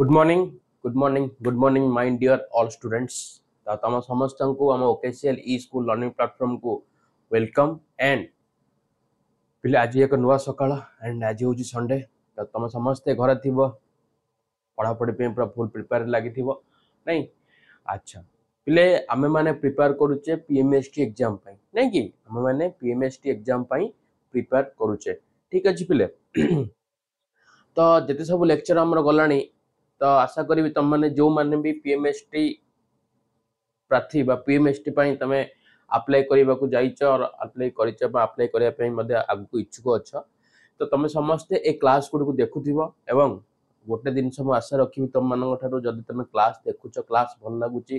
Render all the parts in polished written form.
Good morning good morning my dear all students. तो तुम समस्त को आम OKCL e school learning platform को वेलकम एंड पिले आज एक नुआ सकाळ एंड आज हूँ संडे। तो तुम समस्ते घर थी पढ़ापढ़ी पूरा फुल प्रिपेयर लगी नहीं। अच्छा पिले आमे माने प्रिपेयर करुचे पीएमएसटी एग्जाम नहीं कि आमे माने पीएमएसटी एग्जाम प्रिपेयर करुचे। ठीक अच्छे पिले तो जिते सब लेक्चर आमर गलानी तो आशा करी तुम मैंने जो मैंने भी पीएमएसटी प्रार्थी बा पीएमएसटी तमें अप्लाई करने को जाइछ और अप्लाई अप्लाई करने आगु इच्छुक अच्छ। तो तुम समस्ते ए क्लास गुड़ को देखुव एवं गोटे दिन मुझे आशा रखी तुम मान जदि तुम क्लास देखुच क्लास भल लगुच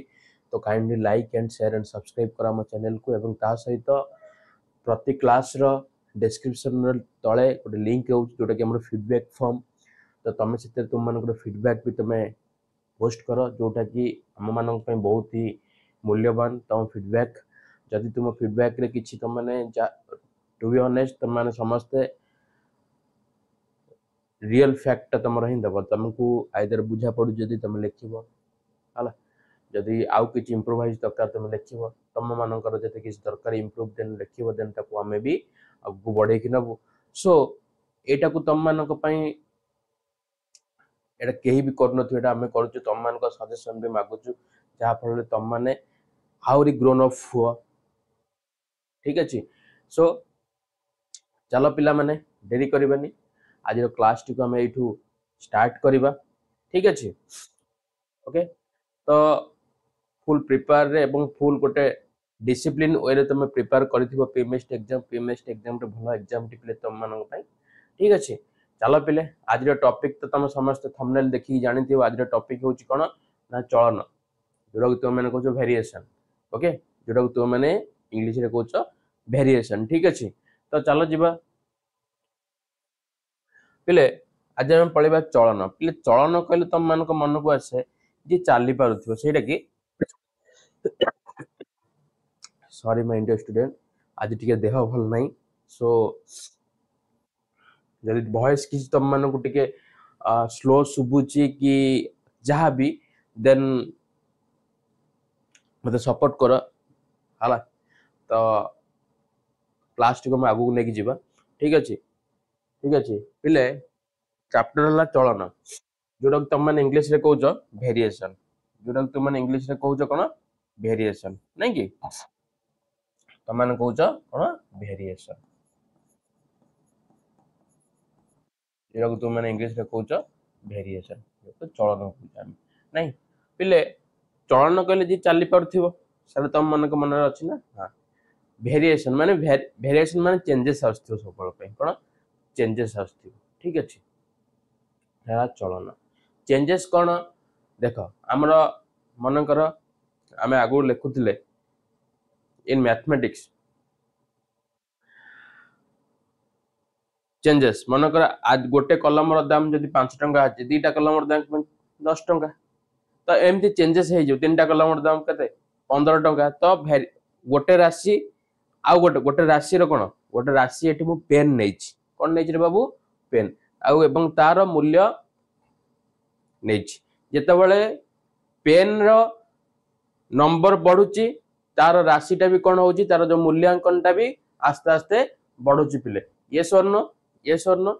तो kindly like and share and subscribe कर आम चैनल को एवं ता सहित प्रति क्लास रो डिस्क्रिप्शन तले गोटे लिंक रोचे जोटा कि फीडबैक फॉर्म। तो तुम से तुम मान फीडबैक भी तुम पोस्ट कर जोटा कि आम मान बहुत ही मूल्यवान तुम फीडबैक। जदि तुम फीडबैक रे किछि तुम माने टू बी ऑनेस्ट तुम माने समस्ते रियल फैक्ट तुम ही दब तुमको आइदर बुझा पड़ू जदि तुम लिखिब है जदि आउ किछि इम्प्रोवाइज दरकार तुम लिखिब तुम मानकर जते किछि दरकार इम्प्रूव देन लिखिब देन ताको आमे भी आगु बढ़े कि नबु। सो एटा को तुम मानक पई एटा केही भी करनथु एटा आमे करूछु तुम मानक सजेशन भी मागुछु जहा फल तुम माने हाउरी ग्रोन अप हुआ। ठीक अच्छे सो चलो पिला माने देरी करबानी आज क्लास टी को आम यू स्टार्ट करवा। ठीक अच्छे ओके तो फुल प्रिपेयर रे एवं फुल गोटे डिसिप्लिन वे रे तुम प्रिपेयर कर पीएमएसटी एग्जाम रे भल एग्जाम टी पिले तुम मान। ठीक अच्छे चलो पिले आज टॉपिक तो तुम समस्त थंबनेल देखि जानी थी। आज टॉपिक होची कोन ना चलन जोड़ा तुम मैंने कहो वेरिएशन। ओके जोड़ा तुम मैंने इंग्लिश रे कहो वेरिएशन। ठीक अच्छे तो चलो जीवा पिले आज हम पढ़ा चलन। पिले चलन कहले तुम मान मन को आसे जी चली पारुथिबो सेटा कि सॉरी माय इंडियन स्टूडेंट आज टिके देह भल नहीं। सो जदि वॉइस किसी तुम मान को टिके स्लो शुभुची कि जहाँ भी देन मत सपोर्ट कर है तो क्लास टी को आगू लेकिन जीवा। ठीक अच्छे पिले चैप्टर है चलन जोटा तुम मैंने इंग्लिश रे कहो वेरिएशन जोटा तुम मैंने इंग्लिश रे कहो कौन वेरिएशन नहीं कि तुम मैंने कहो कौन वेरिएशन जोटा तुम मैंने इंग्लिश रे कहो वेरिएशन तो चलन कह नहीं। पिले चलन कहले जी चली पार्थिव सर तुम मन को मन अच्छी ना। हाँ वेरिएशन माने वेरिएशन माने चेंजेस आसथिव सब कौन चेंजेस आसथिव। ठीक अच्छे चलन चेंजेस कौन देख आमर मनकर आम आगु लिखुले इन मैथमेटिक्स चेंजेस मनकर आज गोटे कलम दाम जब 5 टंका अच्छे दीटा कलम दाम 10 टंका तो एमती चेंजेस हो तीनटा कलम दाम के 15 टंका। तो गोटे राशि आउ गोटे राशि कौन गोटे राशि ये पेन नहीं कौन नहीं बाबू पेन आउ एवं तार मूल्य नहीं जितेबाला पेन रो नंबर बढ़ुची तार राशिटा भी कौन हो तार जो मूल्यांकनटा भी आस्ते आस्ते बढ़ुची पिले ये स्वर्ण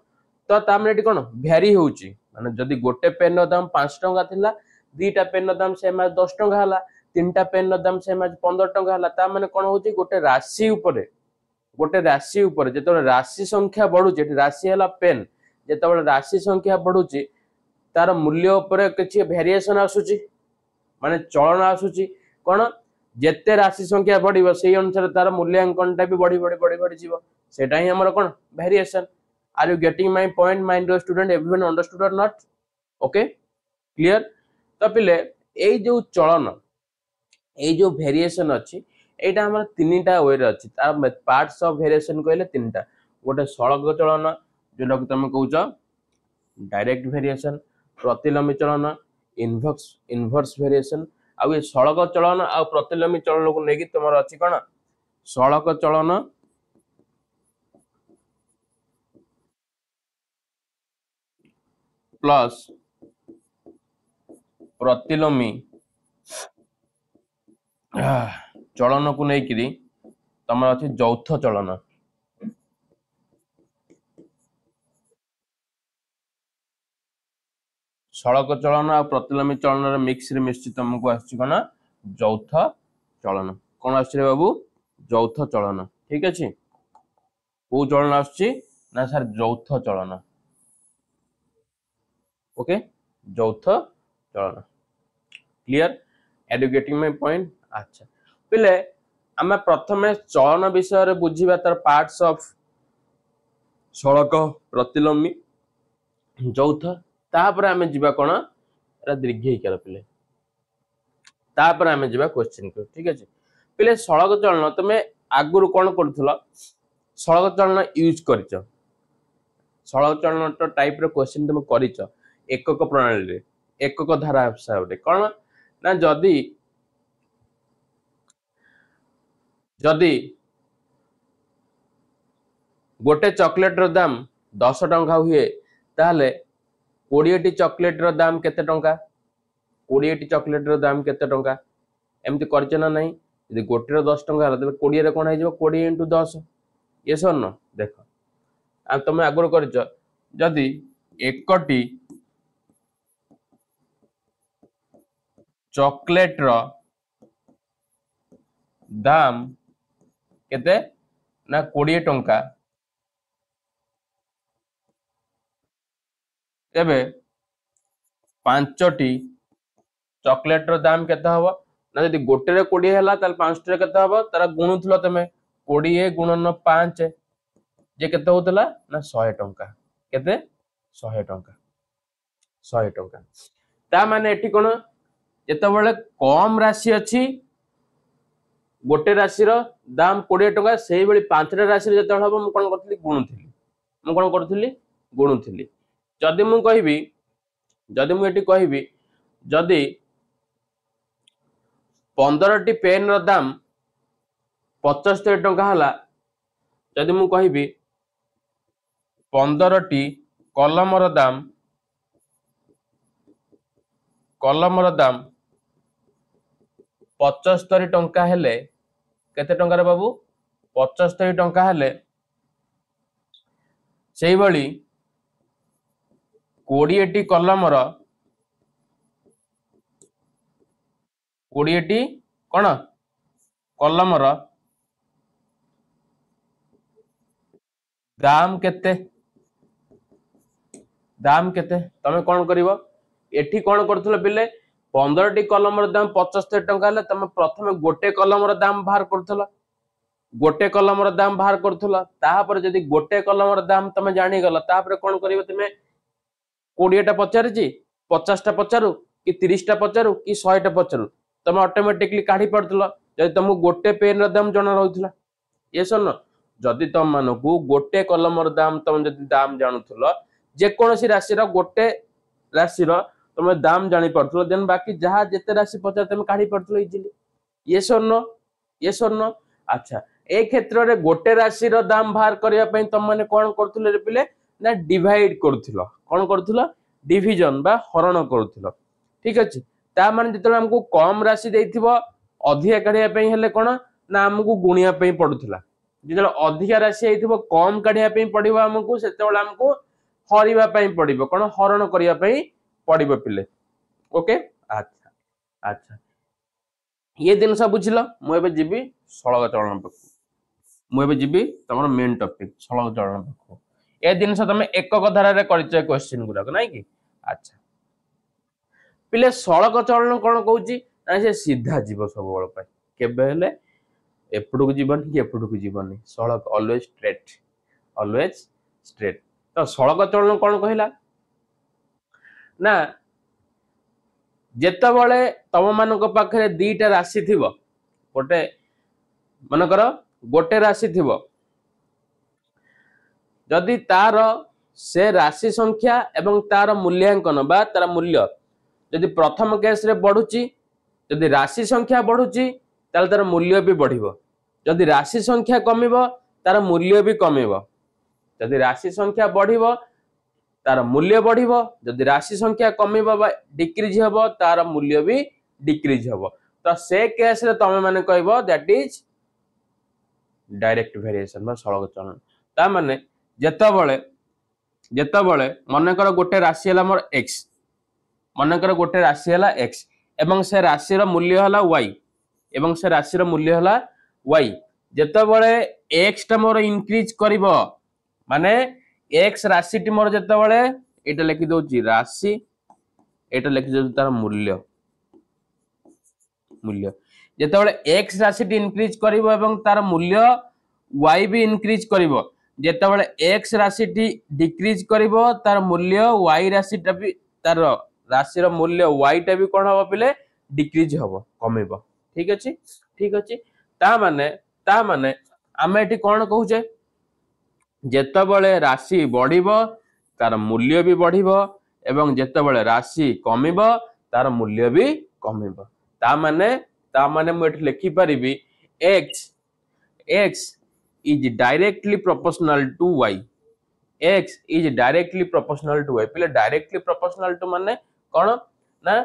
तो तामने कौन भ्यारी होची माने जदि गोटे पेन रो दाम 5 टंका थिला दीटा पेन रो दाम सेम 10 टंका हला तीनटा पेन रो दाम सेम 15 टंका हला ता माने कौन होची गोटे राशि ऊपर जेतो राशि संख्या बढ़ुची राशि हला पेन जेतो राशि संख्या बढ़ुची तार मूल्य उपर किछि वेरिएशन आसुची माने चलन आसुची कौन जेते राशि संख्या बढ़िबो सेही अनुसार तार मूल्यांकनटा भी बढ़ी जीवो सेटा ही हमर कौन variation. Are you getting my point my dear student everyone understood or not okay clear. तो पिले ए जो चलन ए जो वेरिएशन अछि एटा हमर तीनटा वे रे अछि तार पार्ट्स ऑफ वेरिएशन कहले तीनटा गोटे सड़क चलन जोटा को तुम कहउछ डायरेक्ट वेरिएशन प्रतिलोमी चलन इनवर्स वेरिएशन आउ ये सड़क चलन आ प्रतिलोमी चलन को लेकिन तुम अच्छी कौन सड़क चलन प्लस प्रतिलोमी चलन को लेकिरी तमर अछि यौथ चलन। सड़क चलन आ प्रतिलोमी चलन मिक्स रे मिश्रि तुमको आछि कोन यौथ चलन। कोन आछि रे बाबू यौथ चलन। ठीक अछि को चलन आछि ना सर यौथ चलन। ओके यौथ चलन क्लियर एडुकेटिंग माय पॉइंट। अच्छा पिले आमे प्रथमे चलन विषय रे बुझिबा तर पार्ट्स ऑफ सड़क प्रतिलोमी यौथ तापर आमे जिबा कोन एरा दीर्घिकार पिले तापर आमे जिबा क्वेश्चन को। ठीक अछि पिले सड़क चलन तमे आगुरु कोन करथलो सड़क चलन यूज करिच सड़क चलन तो टाइप रो क्वेश्चन तुम करिच एकक प्रणाली रे एकक धारा हिसाब रे कोन ना जदी जदी गोटे चॉकलेट रो दाम 10 टंका हुए ताले 20 टी चॉकलेट रो दाम केते टंका 20 टी चॉकलेट रो दाम केते टंका एमती करछ ना नहीं यदि गोटे रो 10 टंका हला तले 20 रे कोन हे जबो 20 * 10 ये सर न देखो आ तुम आगुर करछ जदी एकटी चॉकलेट रो दाम केते ना 20 टंका तेबे 5टी चॉकलेट रो दाम केते हबो ना यदि गोटे रे 20 हला ताल 5टी रे केते हबो तारा गुणुथलो तमे 20 * 5 जे केते होतला ना 100 टंका केते 100 टंका 100 टंका ता माने एठी कोन जेते बेले कम राशि अछि गोटे राशि रो दाम 20 टंका सेही बेली 5टा राशि रे जेते हबो मु कोन करथली गुणुथली जदि मु कहिबी जदि 15टी पेन रो दाम 75 टंका हला जदि मु कहिबी 15टी कलम रो दाम 75 टंका हेले केते टंका रे बाबू 75 टंका हेले सेही बळी 20टी कलम रो 20टी कोन कलम रो दाम केते तमे कोन करिवो एठी कोन करथलो बिले 15टी कलम रो दाम 75 टंका हले तमे प्रथमे गोटे कलम रो दाम बाहर करथलो तापर जदी गोटे कलम रो दाम तमे जानि गलो तापर कोन करिवो तमे 20 टा पचारजी 50 टा पचारू कि 30 टा पचारू कि 100 टा पचारू तमे ऑटोमेटिकली काढी पड़थलो जदी तुमको गोटे पेन रो दाम जणा रहउथला ये सुन जदी तुम मानको गोटे कलम रो दाम तुम जदी दाम जानुथलो जे कोनोसी राशि रो गोटे राशि रो तुम दाम जानि पड़थलो देन बाकी जहा जेते राशि पचार तुम काढी पड़थलो इजीली ये सुन अच्छा ए क्षेत्र रे गोटे राशि रो दाम बाहर करिया पई तुम माने कोन करथुले रे पिले ना डिवाइड करथुलो कोन करथुलो डिवीजन बा हरण करथुलो ठीक अछि ता माने जेतले हमको कम राशि देथिबो अधिका काढिया पई हेले कोन ना हमको गुणिया पई पडुथला जेतले अधिका राशि आइथिबो कम काढिया पई पडिबो हमको सेतेबेला हमको हरिबा पई पडिबो कोन हरण करिया पई पडिबो पिले ओके अच्छा अच्छा ये दिन सब बुझिलो मु एबे जिबी सळग चलन पक्ष मु एबे जिबी तमरो मेन टॉपिक सळग चलन पक्ष ए दिन सब तमे एकक धारा रे परिचय क्वेश्चन गुडा नै कि अच्छा पिले सळग चलन कोन कहूची ना से सीधा जीव सब बळ पय केबे हेले एपडू को जीवन कि एपडू को जीवन सळग ऑलवेज स्ट्रेट तो सळग चलन कोन कहिला ना जेते बळे तम मानको पाखरे दीटा राशि थिबो गोटे मन कर गोटे राशि थिबो जदि तार से राशि संख्या एवं तार मूल्यांकन बा तार मूल्य जदि प्रथम केस रे बढ़ुची जदि राशि संख्या बढ़ुची ताल तार मूल्य भी बढ़िबो जदि राशि संख्या कमिबो तार मूल्य भी कमिबो जदि राशि संख्या बढ़िबो तार मूल्य बढ़िबो जदि राशि संख्या कमिबो बा डिक्रीज हेबो तार मूल्य भी डिक्रीज हेबो तो से केस रे तमे माने कहबो दैट इज डायरेक्ट वेरिएशन बा सड़क चलन ता माने जेतबळे जेतबळे मनकर गोटे राशि हला मोर x मनकर गोटे राशि हला x एवं से राशि रो मूल्य हला y एवं से राशि रो मूल्य हला y जेतबळे x टा मोर इंक्रीज करिवो माने x राशि टी मोर जेतबळे एटा लिखि दोची राशि एटा लिखि दो तार मूल्य मूल्य जेतबळे x राशि टी इंक्रीज करिवो एवं तार मूल्य y भी इंक्रीज करिवो जेतबळे x राशि टी डिक्रीज करिवो तार मूल्य y राशि टा भी तार राशि रो मूल्य y टा भी कोन हबो पिले डिक्रीज हबो कमिबो ठीक अछि ता माने आमे एठी कोन कहूचे जेतबळे राशि बढ़िबो तार मूल्य भी बढ़िबो एवं जेतबळे राशि कमिबो तार मूल्य भी कमिबो ता माने मु एठी लिखि परिबी x is directly proportional to y x is directly proportional to y पिले directly proportional to माने कोन ना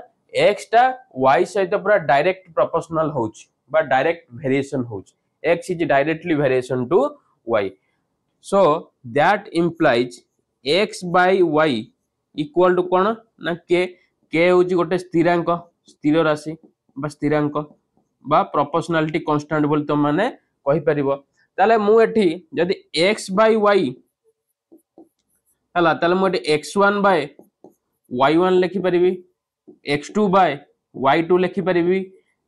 x टा y सहित पूरा डायरेक्ट प्रोपोर्शनल होउछ बा डायरेक्ट वेरिएशन होउछ x is directly variation to y so that implies x by y equal to कोन ना k होउछ गोटे स्थिर राशि बा स्थिरांक बा प्रोपोर्शनलिटी कांस्टेंट बोल तो माने कहि परिबो ताले मु एठी जदि x by y हला ताले मु एठी x1 by y1 लिखि परिबी x2 by y2 लिखि परिबी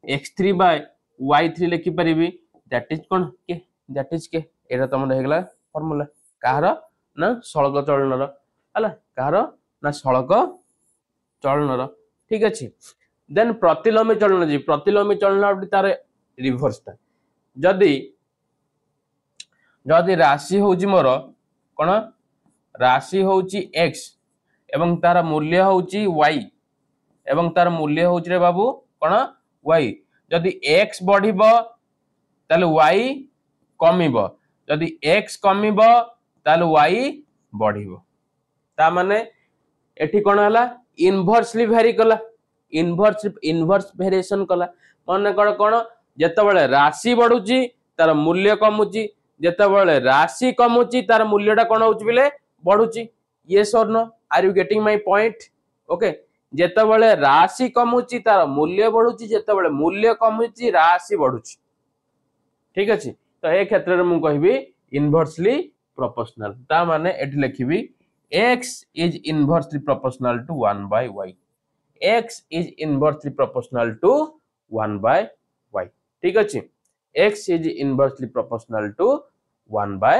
x3 by y3 लिखि परिबी दैट इज कोन के एटा तमन हेगला फार्मूला काहर ना सड़क चलनर हला काहर ना सड़क चलनर ठीक अछि देन प्रतिलोमी चलन तार रिवर्स ता जदि राशि होउची मोर कोन राशि होउची x एवं तार मूल्य होउची y एवं तार मूल्य होउची रे बाबू कोन y जदि x बढ़िबो ताले y कमिबो जदि x कमिबो ताले y बढ़िबो ता माने एठी कोन हला इनवर्सली वेरी कला इनवर्स वेरिएशन कला माने कोन जेतबळे राशि बढ़ुची तार मूल्य कमुची जेतबळे राशि कमुची तार मूल्यटा कोन होउची बिले बढ़ुची यस और no are you getting my point okay जेतबळे राशि कमुची तार मूल्य बढ़ुची जेतबळे मूल्य कमुची राशि बढ़ुची ठीक अछि तो ए क्षेत्र रे मु कहबी इनवर्सली प्रोपोर्शनल ता माने एठी लिखिबी x is inversely proportional to 1 by y x is inversely proportional to 1 by y ठीक अछि x is inversely proportional to 1 by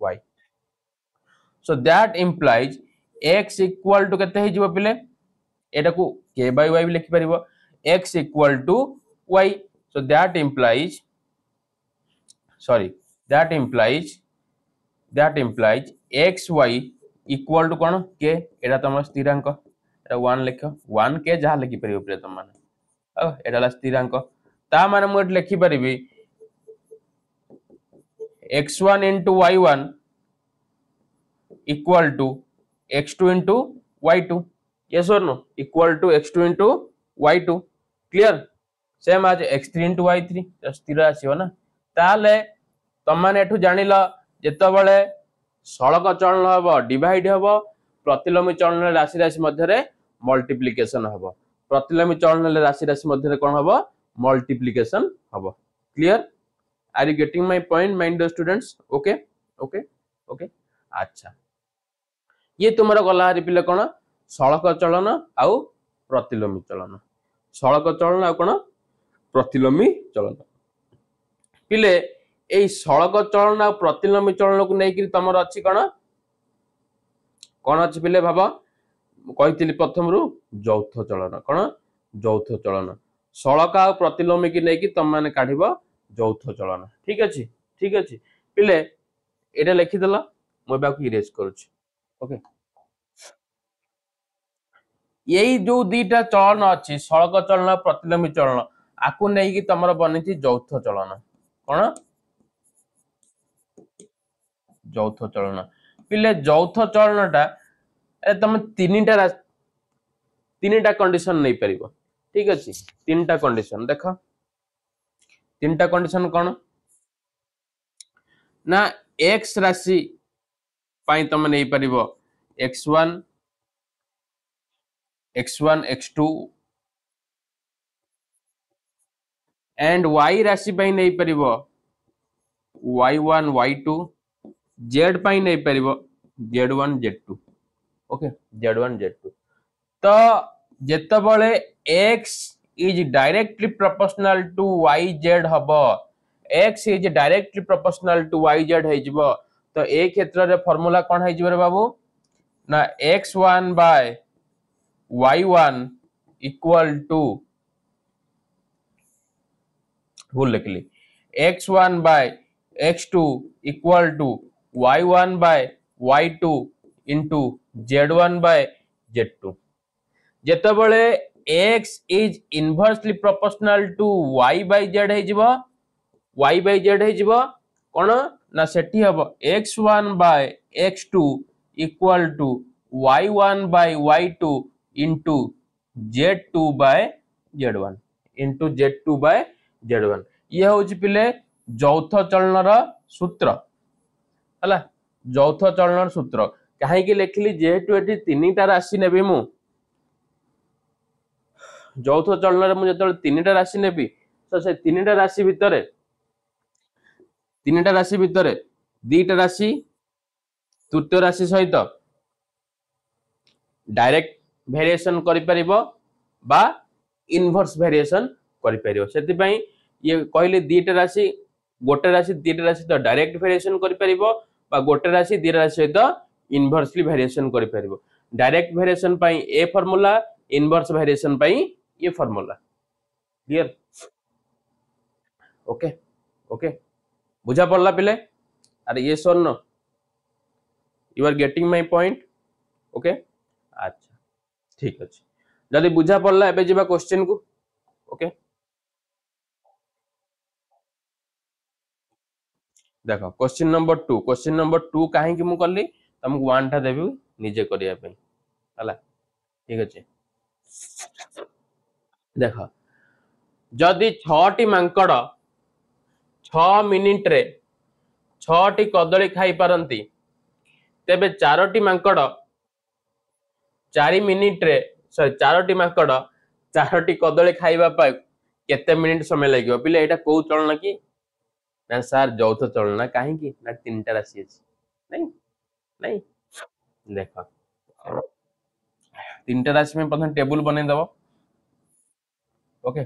y so that implies x equal to केते हे जिवो पिले एटा को k by y भी लिखि परिबो x equal to y so that implies xy equal to cone k एटा तमर स्थिरांक एटा 1 लिख 1 k जहा लिखि परिबो पिले तम माने एटा ला स्थिरांक ता माने मु एटा लिखि परिबी x1 into y1 equal to x2 into y2 yes or no equal to x2 into y2 clear same as x3 into y3 स्थिर आसीयो ना ताले तम माने एठु जानिला जेतबळे सड़क चलन हबो डिवाइड हबो प्रतिलोमी चलन राशि मध्य रे मल्टीप्लिकेशन हबो प्रतिलोमी चलन राशि मध्य रे कोन हबो मल्टीप्लिकेशन हबो clear are you getting my point my dear students okay okay okay अच्छा ये तुमरा गला हरि पिले कोन सड़क चलन आउ प्रतिलोमी चलन सड़क चलन आ कोन प्रतिलोमी चलन पिले एई सड़क चलन आ प्रतिलोमी चलन को नै कि तमर अछि कोन अछि पिले भाबा कहितली प्रथम रु चौथ चलन कोन चौथ चलन सड़क आ प्रतिलोमी कि नै कि तम माने काढिबो चौथ चलन ठीक अछि पिले एटा लिखि देला मो बाकू इरेज करूछि ओके यही जो दीटा चलन अछि सड़क चलन प्रतिलोमी चलन आकु नै कि तमर बनिछि चौथ चलन कोन चौथ चलन पिले चौथ चलनटा अरे तुम तीनटा कंडीशन नहीं परिबो ठीक अछि तीनटा कंडीशन देख तीनटा कंडीशन कौन ना एक्स राशि पाई तुम नहीं परिबो x1 x2 एंड y राशि पाई नहीं परिबो y1 y2 z पाई नहीं परिबो z1 z2 okay z1 z2 तो जेतबळे x is directly proportional to yz हबो x is directly proportional to yz है जिवो तो ए क्षेत्र रे फार्मूला कोन है जिवो रे बाबू ना x1 by y1 equal to भूल लिखली x1 by x2 equal to y1 by y2 into z1 by z2 जेतबळे x is inversely proportional to y by z है जिवो y by z है जिवो कोन ना सेठी हबो x1 by x2 equal to y1 by y2 into z2 by z1 into z2 by z1 ये होची पिले चौथ चलनर सूत्र हला चौथ चलनर सूत्र काहे कि लेखिली जेहेतु एठी तीनटा राशि नेबी मु चौथ चलनर मु जतल तीनटा राशि नेबी तो से तीनटा राशि भितरे दीटा राशि तृतीय राशि सहित डायरेक्ट वेरिएशन करि परिबो बा इनवर्स वेरिएशन करि परिबो सेति पई ये कहले दीटा राशि गोटे राशि दीटा राशि तो डायरेक्ट वेरिएशन करि परिबो बा गोटे राशि दीटा राशि सहित इनवर्सली वेरिएशन करि परिबो डायरेक्ट वेरिएशन पई ए फार्मूला इनवर्स वेरिएशन पई ये फार्मूला क्लियर ओके ओके बुझा पड़ला पिले अरे ये sir no you are getting my point okay अच्छा ठीक अछि जदी बुझा पड़ला एबे जिबा क्वेश्चन को ओके देखो क्वेश्चन नंबर 2 काहे कि मु करली तुमको वन टा देबी निजे करिया पे हला ठीक अछि देखो जदी 6 टी मांकड़ 6 मिनिट रे 6 टी कदली खाई पारंती तेबे 4 टी मांकड़ 4 मिनिट रे सॉरी 4 टी मांकड़ 4 टी कदली खाइबा पाई केते मिनिट समय लागियो पिले एटा को चलना की ना सर चौथ चलना काहे की ना तीनटा राशि अछि नहीं नहीं देखो तीनटा राशि में प्रथम टेबल बने दबो ओके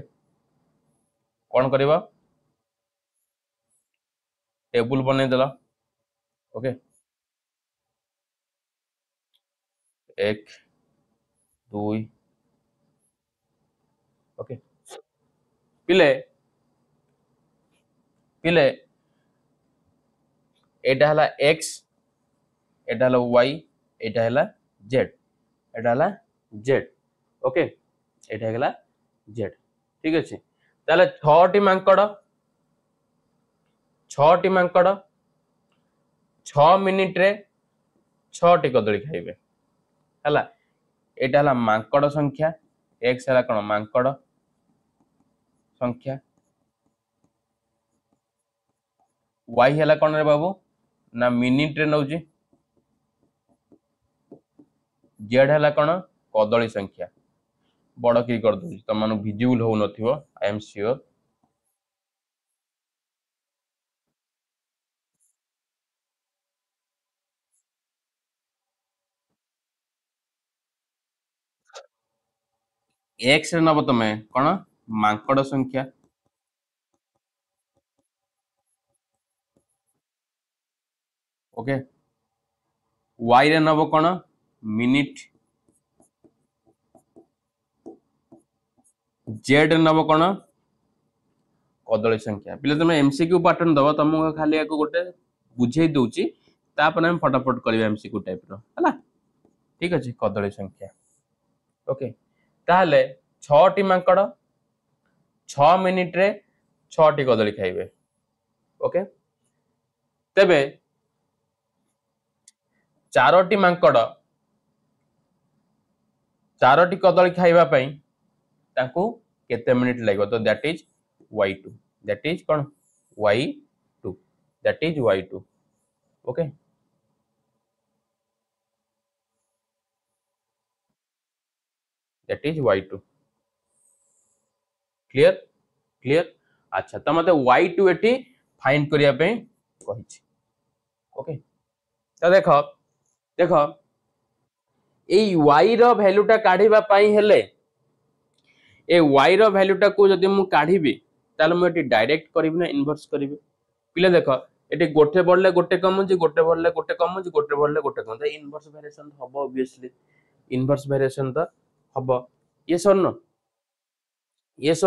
कौन करबा टेबल बने देला ओके 1 2 ओके पिले पिले एटा हला x एटा हला y एटा हला z एटा हला z ओके एटा हला z ठीक अछि ताले 6 टी मांकड़ 6 मिनिट रे 6 टी कदली खाइबे हला एटा हला मांकड़ संख्या x हला कोन मांकड़ संख्या y हला कोन रे बाबू ना मिनिट रे नउजी z हला कोन कदली संख्या बड़ की कर दउची त मानु विजिबल हो नथिवो आई एम श्योर x रे नब तमे कोन मांकड़ संख्या ओके y रे नब कोन मिनिट z रे नब कोन कदली संख्या पिले तुम एमसीक्यू पैटर्न दबो तुमको खाली एको गोटे बुझेई दउची तापर हम फटाफट करबे एमसीक्यू टाइप रो हला ठीक अछि कदली संख्या ओके ताहले 6 टी मांकड़ 6 मिनिट रे 6 टी कदली खाइबे ओके तेबे 4 टी मांकड़ चारोटी कदली खाइबा पई ताकू केते मिनिट लागो तो that is y2 that is cone y2 that is y2 okay that is y2 clear clear अच्छा तो मते y2 एटी फाइंड करिया पे कहिछि ओके तो देखो देखो एई y रो वैल्यूटा काढिबा पई हेले ए y रो वैल्यूटा को जदि मु काढिबी ताले मु एटी डायरेक्ट करिबी ना इनवर्स करिबी पिले देखो एटी गोटे बढ़ले गोटे कमुची गोटे बढ़ले गोटे कमुची गोटे बढ़ले गोटे कम इनवर्स वेरिएशन हबो ऑब्वियसली इनवर्स वेरिएशन तो हबो ये सर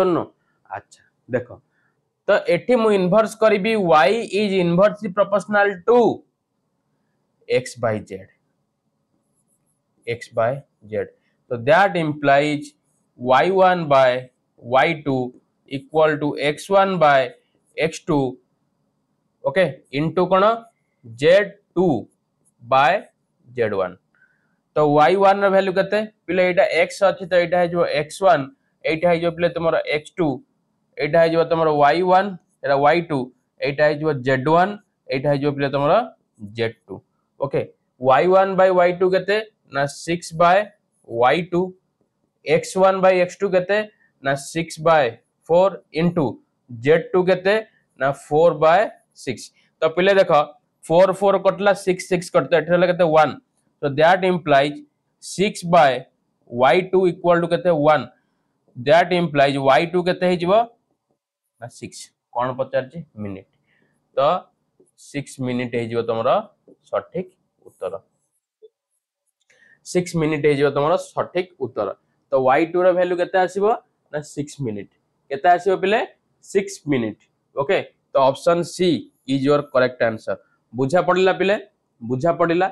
नो अच्छा देखो तो एठी मु इनवर्स करिबी y is inversely proportional to x by z so that implies y1 by y2 equal to x1 by x2 okay into cone z2 by z1 तो y1 रो वैल्यू कते पिले एटा x अछि तो एटा है जो x1 एटा है जो पिले तमरो x2 एटा है जो तमरो y1 एटा y2 एटा है जो z1 एटा है जो पिले तमरो z2 okay y1 by y2 कते ना 6 by y2 x1 by x2 कते ना 6 by 4 into z2 कते ना 4 by 6 तो पिले देखो 4 4 कटला 6 6 कटता एठले कते 1 so that implies 6 by y2 equal to कते 1 that implies y2 कते हे जिवो ना 6 कोन पचार छी मिनिट तो 6 मिनिट हे जिवो तमरो सठिक उत्तर 6 मिनिट हे जिवो तमरो सठिक उत्तर तो y2 रो वैल्यू केते आसीबो ना 6 मिनिट केते आसीबो पिले 6 मिनिट ओके तो option C is your correct answer बुझा पड़िला पिले बुझा पड़िला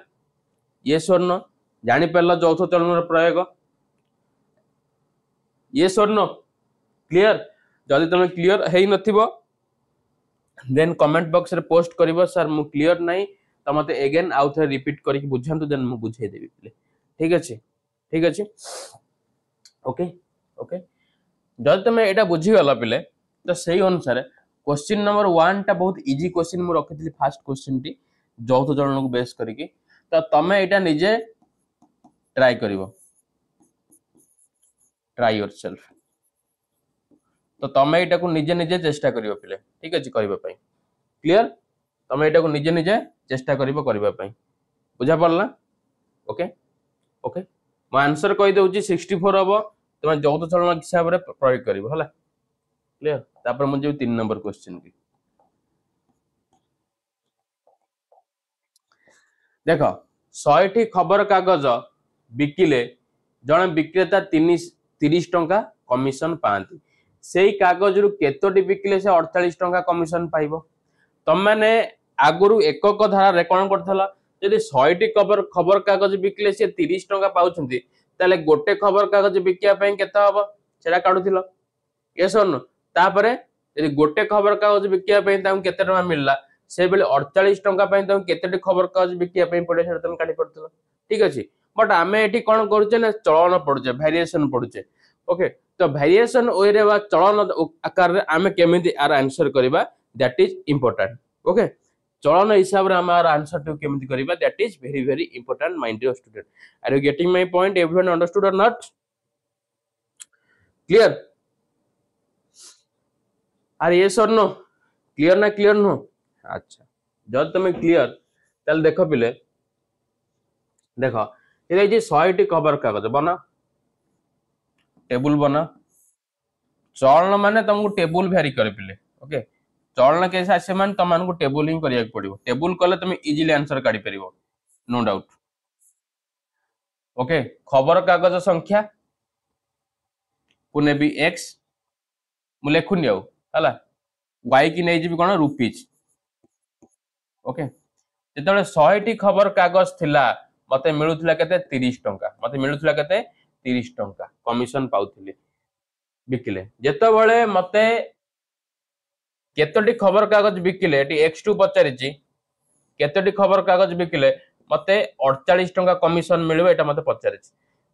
यस और नो जानि परला चौथ चरणर प्रयोग यस और नो क्लियर जदि तुम क्लियर हेई नथिबो देन कमेंट बॉक्स रे पोस्ट करिवो सर मु क्लियर नाही त मते अगेन आउ थे रिपीट करी बुझांतु देन मु बुझाई देबी पिले ठीक अछि ओके ओके जदि तुम एटा बुझी गला पिले तो सही अनुसार क्वेश्चन नंबर 1 टा बहुत इजी क्वेश्चन मु रखितली फर्स्ट क्वेश्चन टी चौथ चरण को बेस करिके तो तमे एटा निजे ट्राई करिवो ट्राई योरसेल्फ तो तमे एटा को निजे निजे चेष्टा करिवो पिले ठीक अछि करबा पई क्लियर तमे एटा को निजे निजे चेष्टा करिवो करबा पई बुझा पड़ला ओके ओके म आंसर कहि दउची 64 हबो तमे चौथ चरण हिसाब रे प्रयोग करिवो हला क्लियर तापर मु जे 3 नंबर क्वेश्चन की देखो 100 टी खबर कागज बिकिले जने विक्रेता 30 टंका कमिशन पाती सेई कागज रु केतोटी बिकिले से 48 टंका कमिशन पाइबो तम माने आगुरु एकक धारा रे कोन करथला यदि 100 टी खबर कागज बिकिले से 30 टंका पाउछंती ताले गोटे खबर कागज बिकिया पई केता हबो सेरा काढुथिलो यस और नो तापरे यदि गोटे खबर कागज बिकिया पई ताम केते टंका मिलला से बेले 48 टंका पई ताम केतेटी खबर कागज बिकिया पई पड़े सेरा तुम काढी पड़थलो ठीक अछि बट आमे एठी कोन करूचे ना चलन पडुचे वेरिएशन पडुचे ओके तो वेरिएशन ओय रे बा चलन आकार रे आमे केमिति आर आंसर करबा दैट इज इंपोर्टेंट ओके चलन हिसाब रे आम आर आंसर टू केमिति करबा that is very very important mind dear student are you getting my point everyone understood or not clear are yes और नो क्लियर नो अच्छा जब तुम क्लियर तल देखो पिले देखो ये जे 100 टी खबर कागज बना टेबल बना चलन माने तुमको टेबल वेरी कर पिले ओके चलन कैसे आसे मान तुम को टेबल ही करिया पड़िबो टेबल कले तुम इजीली आंसर काढी परिबो नो डाउट ओके खबर कागज संख्या पुने भी x मु लेखुनी आउ हला y की नै जिबी कोन रुपीज ओके जेतबे 100 टी खबर कागज थिला मते मिलुथला केते 30 टंका मते मिलुथला केते 30 टंका कमिशन पाउथिली बिकिले जेतबेले मते केतोटी खबर कागज बिकिले एटी x2 पचारिची केतोटी खबर कागज बिकिले मते 48 टंका कमिशन मिलबो एटा मते पचारिची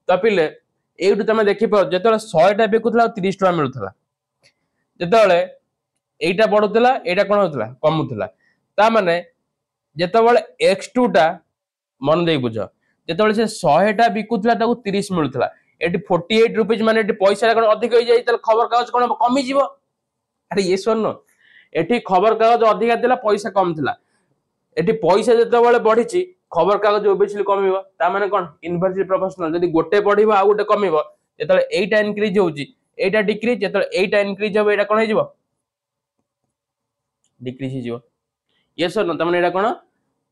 त पिले एठू तुम देखिपार जो 100टा बिकुला 30 टका मिलूला जो एटा बढ़ुला एटा कौन होता कमुला ता माने जितेबाला x2 टा मन दे बुझ जो से 100टा बिकुला 30 मिलूला ये 48 रुपीज माने पैसा कौन अधिक हो जाए खबर कागज कौन कमी अरे ये सुन एठी खबर कागज अधिका थिला पैसा कम थिला एठी पैसा जते बढ़ी खबर कागज ओबियसली कमिबो ता माने कोन इनवर्सली प्रोपोर्शनल जदी गोटे बढ़िबो आ गोटे कमिबो जते एटा इंक्रीज होउची एटा डिक्रीज जते एटा इंक्रीज होबो एटा कोन हे जिवो डिक्रीज हे जिवो ये सर न तमने एटा कोन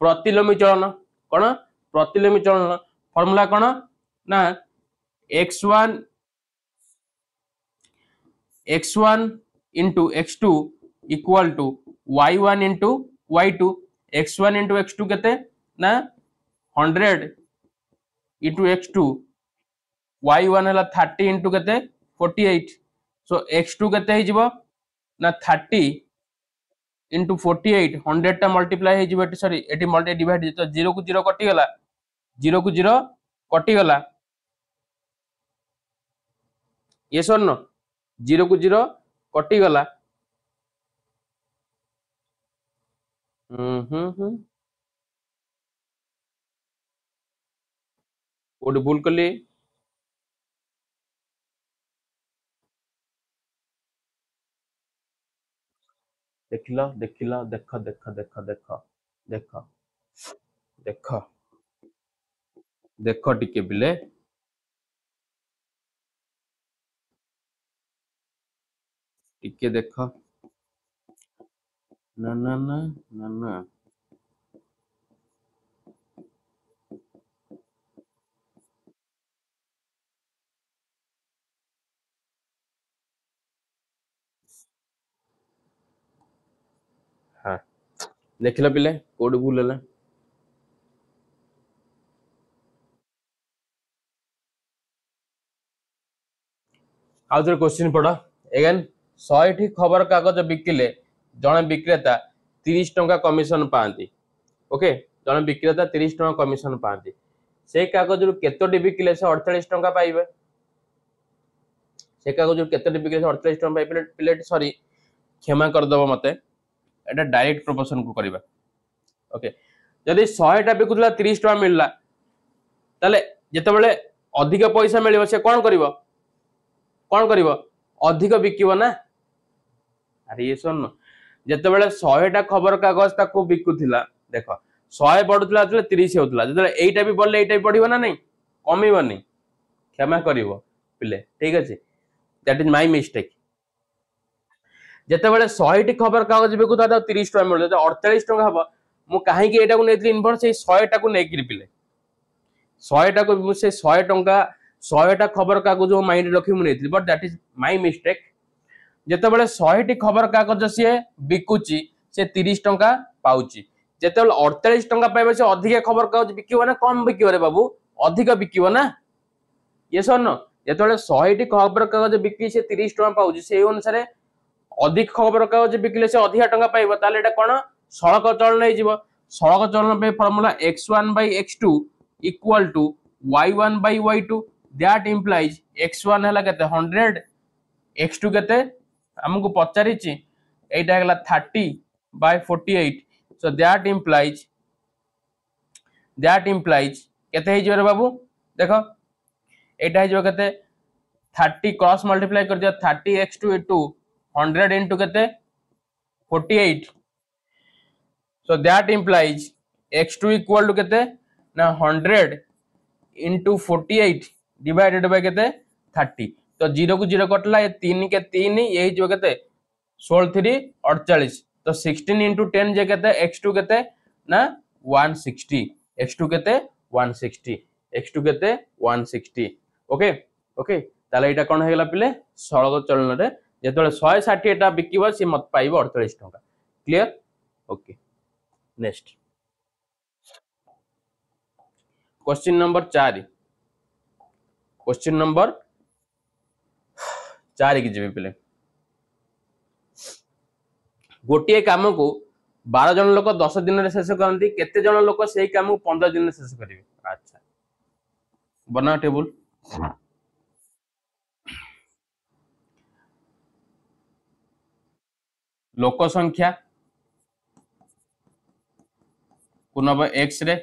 प्रतिलोमी चलन कोन प्रतिलोमी चलन फार्मूला कोन ना x1 into x2 equal to y1 into y2 x1 into x2 केते ना 100 into x2 y1 हला 30 into केते 48 so x2 केते हे जिवो ना 30 into 48 100 टा मल्टीप्लाई हे जिवो सॉरी एटी मल्टी डिवाइड तो 0 को 0 कटि गला 0 को 0 कटि गला ये सर न 0 को 0 कटि गला कोड भूल कली देखिला देखिला देख देख देख देख देख देख देख टिके बिले टिके देख ना ना ना ना ना हाँ देखिला पिले कोड भूल है आउ थे क्वेश्चन पढ़ एगेन 100 खबर कागज बिकिले जड़े विक्रेता 30 टंका कमिशन पाती ओके जड़े विक्रेता 30 टंका कमिशन पाती से कागज केतोटी बिकिले से 48 टंका पाइबे से कागज केतोटी बिकिले से 48 टंका पाइबे पिले सॉरी क्षमा कर दबो मते एटा डायरेक्ट प्रोपोर्शन को करबा ओके जदी 100टा बिकुला 30 टंका मिलला ताले जेतेबेले अधिक पैसा मिलिबो से कोन करबो अधिक बिकिबो ना अरे ये सुन जेतेबेले 100टा खबर कागज ताको बिकुथिला देख 100 बढ़ुतला 30 होतला जेतेबेले एटा भी बढ़ले एटा भी बढ़िबो ना नहीं कमिबो नहीं क्षमा करिवो पिले ठीक अछि दैट इज माय मिस्टेक जेतेबेले 100टी खबर कागज बिकुता 30 टका मिलले 48 टका हबो मु काहे कि एटा को नेतली इनवर्स से 100टा को नेकिर पिले 100टा को से 100 टका 100टा खबर कागज जो माइंड रखी मु नेतली but that is my mistake जेतेबेले 100टी खबर कागज से बिकुची से 30 टका पाउची जेतेबेले 48 टका पाइबे से अधिक खबर कागज बिकिबो ना कम बिकिबो रे बाबू अधिक बिकिबो ना ये सुन जेतेबेले 100टी खबर कागज बिकी से 30 टका पाउची से अनुसार अधिक खबर कागज बिकिले से अधिक टका पाइबो ताले एटा कोन सड़क चलन नै जिवो सड़क चलन पे formula x1 by x2 equal to y1 by y2 that implies x1 हला केते 100 x2 केते हमको पचारिछि एटा हला 30 by 48 so that implies केते हे जिवो रे बाबू देखो एटा हे जिवो केते 30 क्रॉस मल्टीप्लाई कर दिया 30 x2 into 100 into केते 48 so that implies x2 equal to केते ना 100 into 48 divided by केते 30 तो 0 को 0 कटला ये 3 के 3 यही जो केते 16 3 48 तो 16 into 10 जे केते x2 केते ना 160 x2 केते 160 x2 केते 160 ओके ओके ताले एटा कोन हेगला पिले सड़क चलन रे जेतले 160 टा बिकिबो से मत पाइबो 48 टका clear okay next question number 4 question number 4 की जेबे पिले गोटिए काम को 12 जन लोक 10 दिन रे शेष करंती केते जन लोक सेही काम को 15 दिन रे शेष करिवे अच्छा बना टेबल लोक संख्या को नब एक्स रे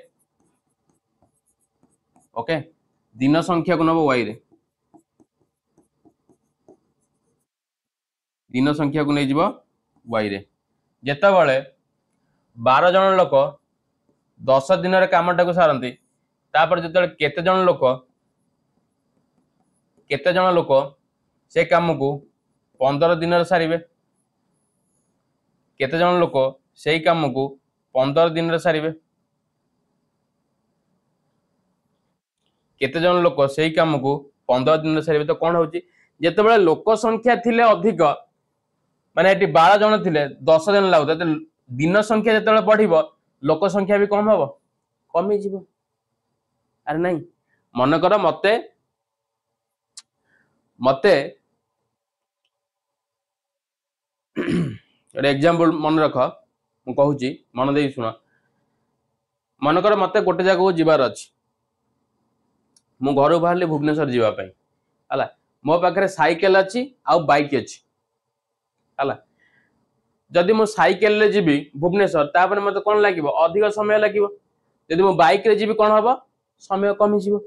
ओके दिन संख्या को नब वाई रे दिन संख्या को नहीं जीव वाई रे जेते बळे 12 जन लोक 10 दिन रे कामटा को सारंती तापर जेते केते जन लोक से काम को 15 दिन रे सारिबे केते जन लोक से काम को 15 दिन रे सारिबे केते जन लोक से काम को 15 दिन रे सारिबे तो कोन होची जेते बळे लोक संख्या थिले अधिक माने एटी 12 जन थिले 10 दिन लागुता तो दिन संख्या जेते बढ़िबो लोक संख्या भी कम हबो कमी जीवो अरे नहीं मन कर मते मते एक एग्जांपल मन रख मु कहूची मन दे सुना मन कर मते गोटे जगह को जीवार अछि मु घर बाहरले भुवनेश्वर जीवा पई हला मो पाखरे साइकिल अछि आ बाइक अछि हला जदि मु साइकिल ले जीबी भुवनेश्वर तापर मते कोन लागिवो अधिक समय लागिवो जदि मु बाइक रे जीबी कोन हबो समय कमी जीवो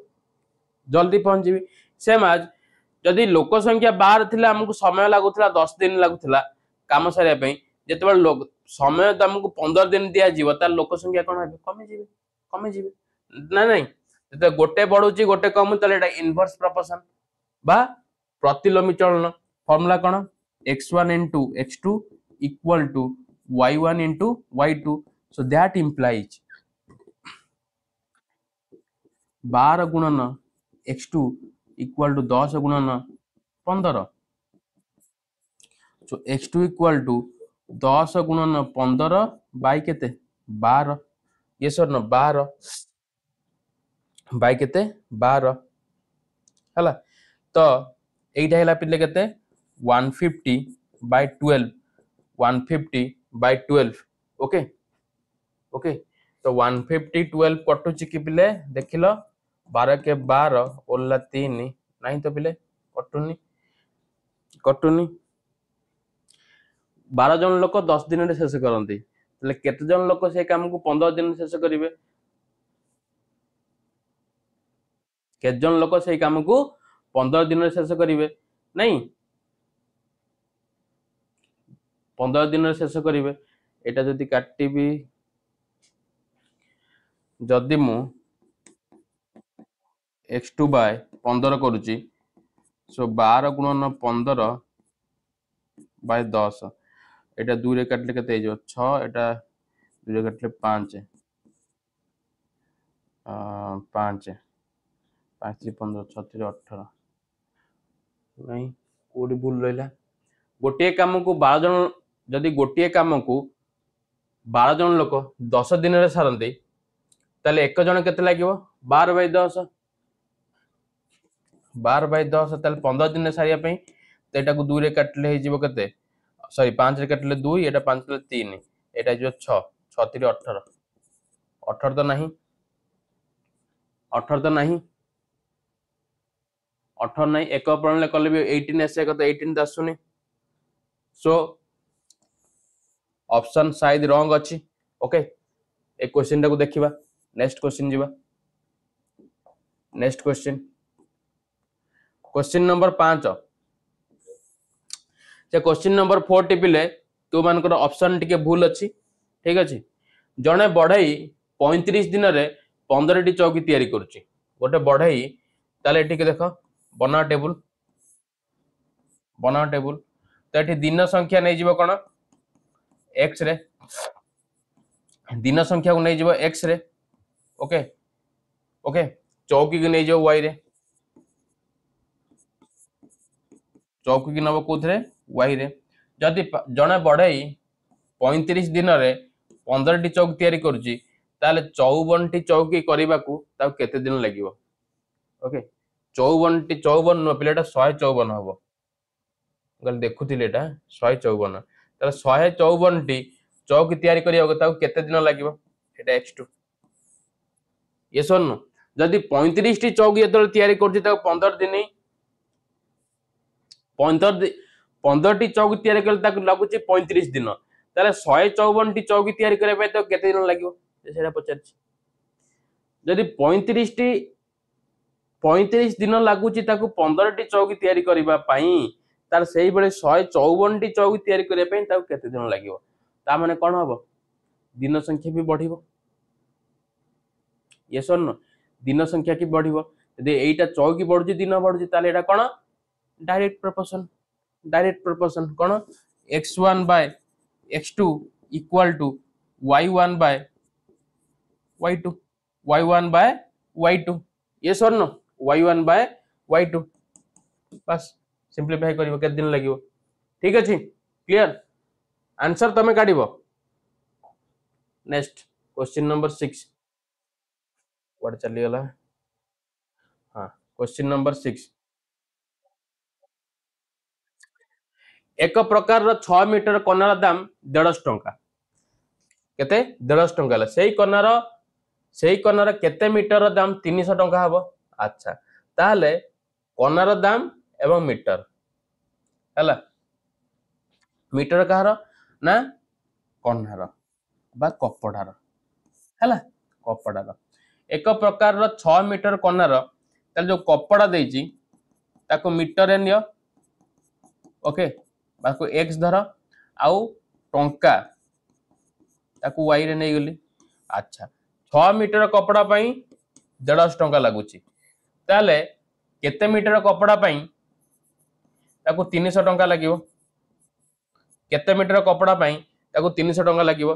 जल्दी पहुंच जीबी सेम आज जदि लोक संख्या 12 थिला हमकु समय लागुथला 10 दिन लागुथला काम सारिया पई जेतेबेल लोक समय तुमको 15 दिन दिया जीवो ता लोक संख्या कोन हबे कमी जीबे ना नहीं जते गोटे बढ़ुची गोटे कम तले एटा इनवर्स प्रोपोर्शन बा प्रतिलोमी चलन formula cone x1 into x2 equal to y1 into y2 so that implies 12 गुणन x2 equal to 10 गुणन 15 so x2 equal to 10 गुणन 15 बाय केते 12 yes or no 12 बाय केते 12 हला तो एइटा हैला पिले केते 150 by 12 150 by 12 ओके ओके तो 150 12 कटुची कि पिले देखिलो 12 के 12 ओला 3 नहीं तो पिले कटुनी 12 जन लोक 10 दिन रे शेष करंती तले केते जन लोक से काम को 15 दिन शेष करिवे केते जन लोक से काम को 15 दिन रे शेष करिवे नहीं 15 दिन रे शेष करिवे एटा जदी काटिबी जदी मु x2 बाय 15 करूची सो 12 गुणन 15 बाय 10 एटा 2 रे काटले केते हो 6 एटा 2 रे काटले 5 5 5 15 6 18 नहीं कोडी भूल रहिला गोटे काम को 12 जन जदी गोटे काम को 12 जन लोक 10 दिन रे सारंती ताले एक जन केते लागिवो 12 बाय 10 12 बाय 10 ताले 15 दिन रे सारिया पई तो एटा को 2 रे काटले हे जीवो केते सॉरी 5 रे काटले 2 एटा 5 रे 3 एटा जो 6 6 3 18 18 तो नहीं 18 तो नहीं 18 नहीं एक प्रणले कले भी 18 एसे तो 18 दसुनी सो ऑप्शन शायद रॉन्ग अछि ओके एक क्वेश्चन को देखिबा नेक्स्ट क्वेश्चन जीवा नेक्स्ट क्वेश्चन नंबर 5 से क्वेश्चन नंबर 4 टिपिले तो मानकर ऑप्शन टिके भूल अछि ठीक अछि जणे बढ़ई 35 दिन रे 15 टी चौकी तयारी करूची गोटे बढ़ई ताले ठीक देखो बना टेबल तो एठी दिन संख्या नै जीवो कोन x रे दिन संख्या को नै जीवो x रे ओके ओके चौकी को नै जीवो y रे चौकी की नब कोथरे y रे जदि जणे बढ़ई 35 दिन रे 15 टी चौकी तयारी करूची ताले 54 टी चौकी करिबा को ता केते दिन लागिवो ओके 54 टी 54 नो पिलेटा 154 हबो गल देखुथिले एटा 154 ताले 154 टी चौकी तयारी करिया को ता केते दिन लागिवो एटा x2 ये सुन जदि 35 टी चौकी एतल तयारी करची ता 15 दिन 15 चौकी तैयारी कले ताकू लागुची 35 दिन ताले 154 चौकी तैयारी करे पे तो केते दिन लागिवो सेटा पचारछि जदि 35 दिन लागुची ताकू 15 चौकी तैयारी करबा पई तार सेही बेले 154 चौकी तैयारी करे पे ताकू केते दिन लागिवो ता माने कोन हबो दिन संख्या भी बढ़िबो यस और नो दिन संख्या की बढ़िबो यदि एटा चौकी बढ़ुची दिन बढ़ुची ताले एटा कोन डायरेक्ट प्रोपोर्शन कोन x1 by x2 equal to y1 by y2 y1 by y2 yes or no y1 by y2 बस सिंपलीफाई करिवो केते दिन लागिवो ठीक अछि क्लियर आंसर तमे काढिबो नेक्स्ट क्वेश्चन नंबर 6 व्हाट चली गला हां क्वेश्चन नंबर 6 एक प्रकार 6 मीटर कनार दाम 150 टंका केते 150 टंका ला सेही कनार केते मीटर दाम 300 टंका हबो अच्छा ताले कनार दाम एवं मीटर हला मीटर कहार ना कन्हार बा कपड़ार हला कपड़ार एक प्रकार 6 मीटर कनार ताल जो कपड़ा देइची ताको मीटर रे नियो ओके बाको x धर आउ टंका ताको y रे नै गली अच्छा 6 मीटर कपड़ा पई 150 टंका लागुची ताले केते मीटर कपड़ा पई ताको 300 टंका लागिवो केते मीटर कपड़ा पई ताको 300 टंका लागिवो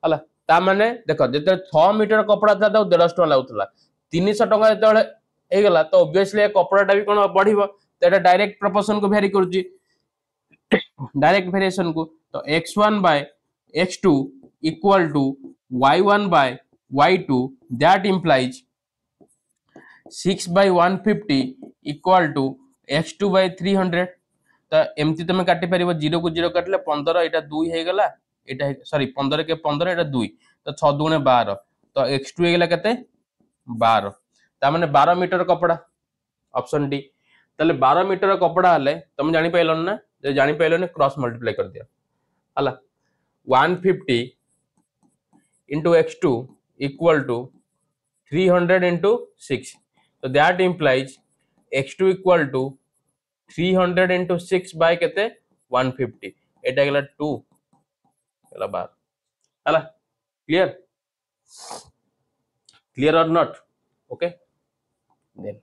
हला ता माने देखो जते 6 मीटर कपड़ा था तो 150 टंका लागुतला 300 टंका जते हे गला तो ऑब्वियसली कपड़ाटा भी कोन बढ़िबो तो एटा डायरेक्ट प्रोपोर्शन को वेरी करजी डायरेक्ट वेरिएशन को तो x1 by x2 equal to y1 by y2 that implies 6 by 150 equal to x2 by 300 तो एमती तुम काटी परिबो 0 को 0 काटले 15 एटा 2 हे गला एटा सॉरी 15 के 15 एटा 2 तो 6 2 ने 12 तो x2 हे गला केते 12 ता माने 12 मीटर कपड़ा ऑप्शन डी तले 12 मीटर कपड़ा हले तुम जानि पाइलन ना जे जानि पाइलन क्रॉस मल्टीप्लाई कर दिया हला 150 into x2 equal to 300 into 6 so that implies x2 equal to 300 into 6 by केते 150 एटा गेला 2 गेला 12 हला clear or not okay then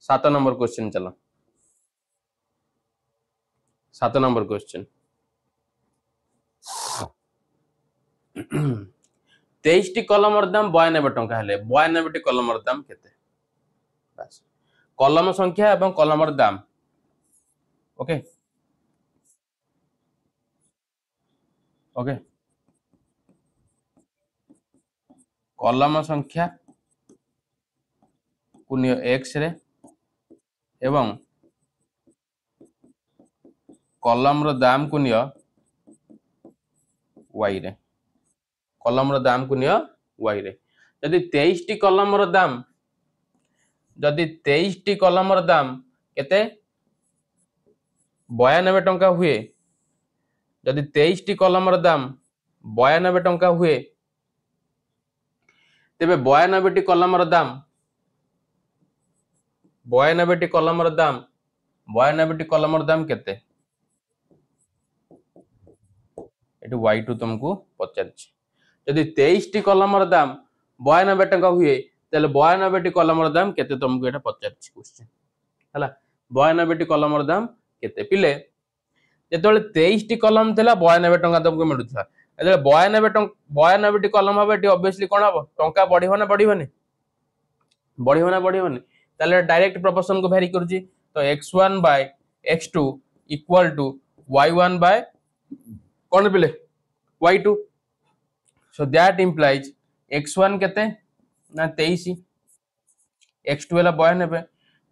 7 number question चलो 7 नंबर क्वेश्चन 23 टी कलम दाम 92 टंका हेले 92 टी कलम दाम केते बस कलम संख्या एवं कलम दाम ओके ओके कलम संख्या कुनियो x रे एवं कलम रो दाम कुनियो y रे कलम रो दाम कुनियो y रे यदि 23 टी कलम रो दाम जदि 23 टी कलम रो दाम केते 92 टंका हुए जदि 23 टी कलम रो दाम 92 टंका हुए तेबे 92 टी कलम रो दाम 92 टी कलम रो दाम 92 टी कलम रो दाम केते एटू y2 तुमको पचारछि यदि 23 टी कलम रो दाम 92 टंका हुए तेले 92 टी कलम रो दाम केते तुमको एटा पचारछि क्वेश्चन हला 92 टी कलम रो दाम केते पिले जेतोले 23 टी कलम थला 92 टंका तुमको मिलुथला एतले 92 टी कलम हबे टी ऑब्वियसली कोन हबो टंका बढ़िबो ना बढ़िबोनी ताले डायरेक्ट प्रोपोर्शन को वेरी करजी तो x1 by x2 equal to y1 by कोन पिले y2 so that implies x1 केते ना 23 x2 वाला 92